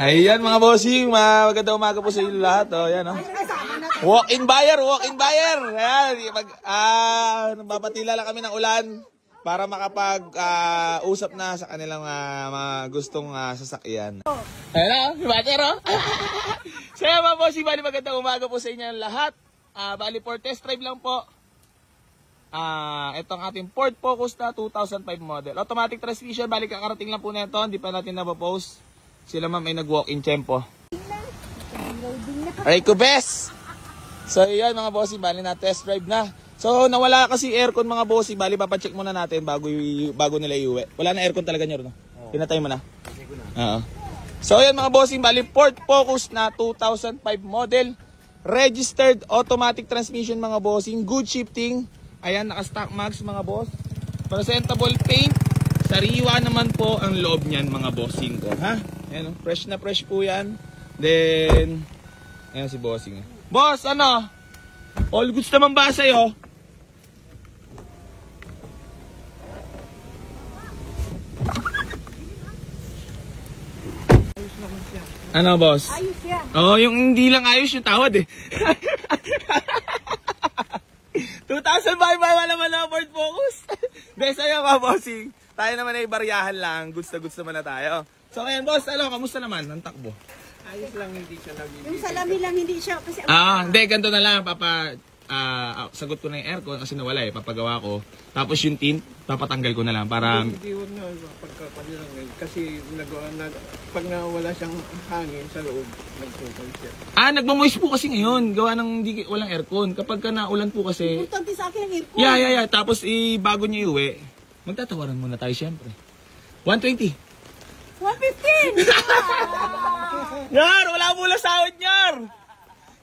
Ayan mga bossing, magandang umaga po sa inyo lahat. O, yan o. Walk-in buyer, walk-in buyer. Ayan, nabapatila lang kami ng ulan para makapag-usap na sa kanilang mga gustong sasakyan. Ayan o, buyer o. So yan mga bossing, bali magandang umaga po sa inyo lahat. Bali for test drive lang po. Itong ating Ford Focus na 2005 model. Automatic transmission, bali kakarating lang po na ito. Hindi pa natin napopost. Sila ma'am ay nag-walk-in tempo. Aray ko best! So yun mga bossing, bali na test drive na. So nawala kasi aircon mga bossing, bali papacheck muna natin bago nila iuwi. Wala na aircon talaga nyo, no? Pinatay mo na? Oo. So yun mga bossing, bali Ford Focus na 2005 model. Registered automatic transmission mga bossing. Good shifting. Ayan, naka-stock mags mga boss. Presentable paint. Sariwa naman po ang loob niyan mga bossing ko, ha? Ayan, fresh na fresh po yan. Then, ayan si bossing. Boss, ano? All goods naman ba sa'yo? Ano, boss? Ayos yan. Oo, yung hindi lang ayos yung tawad eh. 2,000 wala naman na Ford Focus. Dahil sa'yo mga bossing. Tayo naman ay bariyahan lang. Goods naman na tayo. So ngayon boss, kamusta naman ang takbo? Ayos lang, hindi siya naging... Yung salamin lang hindi siya kasi... Hindi, ganito na lang. Sagot ko na yung aircon kasi nawala eh. Papagawa ko. Tapos yung tint, papatanggal ko na lang para... Hindi yun na, pagkapalilang kasi pag nawala siyang hangin sa loob, nagtukal siya. Nagmamoist po kasi ngayon. Gawa ng walang aircon. Kapag ka naulan po kasi... Importante sa akin ang aircon. Yeah. Tapos bago niyo iuwi, magtatawaran muna tayo siyempre. 120. 115! Nyar, wala mula sahod nyar.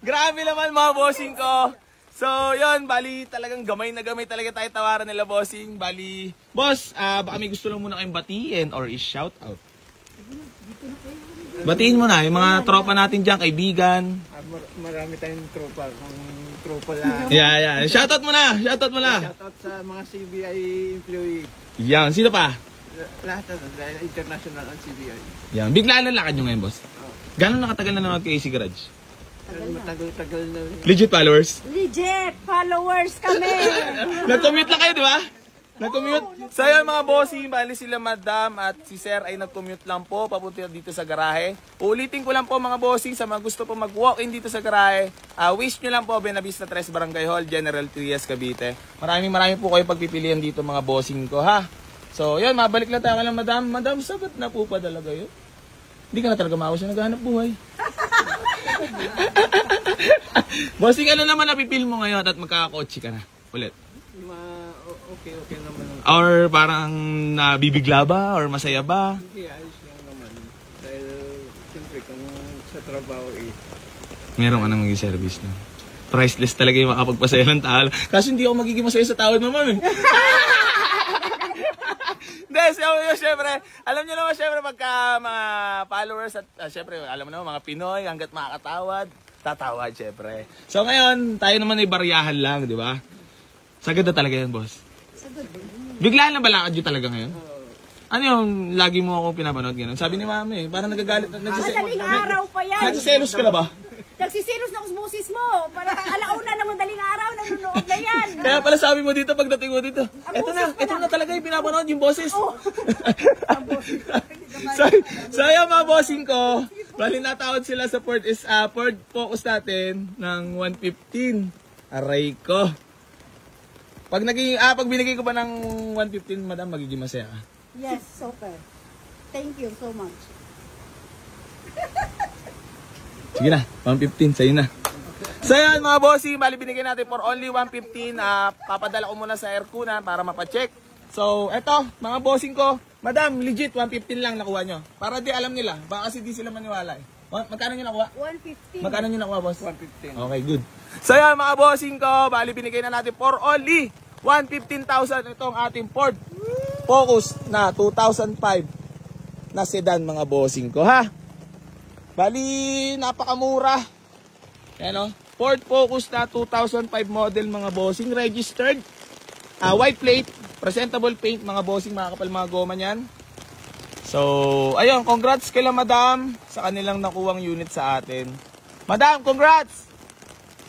Grabe naman mga bossing ko. So, yun, bali talagang gamay na gamay talaga tayo tawaran nila bossing. Bali, boss, baka may gusto lang muna kayong batiin or i-shout out. Batiin mo na, yung mga tropa natin dyan, kaibigan. Marami tayong tropa lang. Yeah. Shoutout mo na. Shoutout sa mga CBI employee. Yan, sino pa? Lahat na, international ang CBI. Yan, bigla lang lakad nyo ngayon, boss. Gano'n nakatagal na naman kay AC Garage? Matagal na. Legit followers? Legit followers kami! Nag-commute lang kayo, di ba? Nag-commute. So yun mga bossing, bali sila madam at si sir ay nag-commute lang po papunta dito sa garahe. Uulitin ko lang po mga bossing sa mga gusto po mag-walk-in dito sa garahe. Wish nyo lang po Benavista 3 Barangay Hall, General Trias, Cavite. Maraming po kayo pagpipilian dito mga bossing ko, ha? So yun, mabalik lang tayo lang madam. Madam, sabat na po pa talaga yun? Hindi ka na talaga maawas na naghahanap buhay. Bossing, ano naman napipil mo ngayon at magkakakotse ka na? Ulit. Okay naman. Or parang nabibigla ba? Or masaya ba? Hindi, ayos lang naman. Dahil, siyempre, kung sa trabaho meron ka na maging service na. Priceless talaga yung makapagpasaya ng tao. Kasi hindi ako magiging masaya sa tawad mo, ma'am eh. Hindi, siyempre, alam nyo naman siyempre pagka mga followers at siyempre, alam mo naman mga Pinoy, hanggat makakatawad, tatawad siyempre. So ngayon, tayo naman ay bariyahan lang, di ba? Sagad na talaga yan, boss. Biglaan na balakad nyo talaga ngayon? Ano yung lagi mo ako pinapanood gano'n? Sabi ni mami, parang nagagalit. Madaling araw pa yan. Nagsiselos ka na ba? Nagsisilos na kusmosis mo. Para alauna na madaling araw, nanonood na yan. Kaya pala sabi mo dito, pagdating mo dito, ito na talaga yung pinapanood, yung boses. Oh. So yung mga bossing ko, bali natawad sila sa Ford Focus natin ng 115. Aray ko. Pag binigay ko pa ng 115, madam, magiging masaya ka. Yes, super. Thank you so much. Sige na, 115, sa'yo na. So yan mga bossing, bali binigay natin for only 115. Papadala ko muna sa aircon para mapacheck. So eto, mga bossing ko, madam, legit 115 lang nakuha nyo. Para di alam nila, baka kasi di sila maniwala eh. Magkano nyo nakuha? 115. Magkano nyo nakuha, boss? 115. Okay, good. So yan mga bossing ko, bali binigay na natin for only 115,000 itong ating Ford Focus na 2005 na sedan mga bossing ko, ha? Bali, napakamura. Ayan o. Ford Focus na 2005 model mga bossing. Registered. White plate. Presentable paint mga bossing. Mga kapal mga goma niyan. So, ayun, congrats kila Madam sa kanilang nakuwang unit sa atin. Madam, congrats!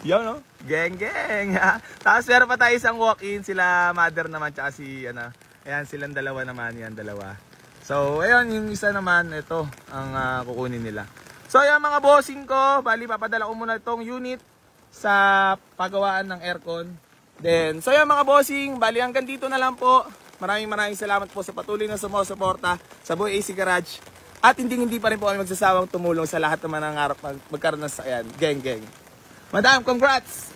Yan, no? Geng, geng. Tapos meron pa tayo isang walk-in, sila Mother naman, tsaka si, ayan, silang dalawa naman, yan, dalawa. So, ayun, yung isa naman, ito, ang kukunin nila. So, ayan mga bossing ko, bali, papadala ko muna itong unit sa pagawaan ng aircon. Then, so ayan mga bossing, bali, hanggang dito na lang po. Maraming salamat po sa patuloy na sumusuporta sa Boy AC Garage. At hindi pa rin po kami magsasawang tumulong sa lahat naman ng harap magkaroon ng sakyan. Geng, geng. Madam, congrats!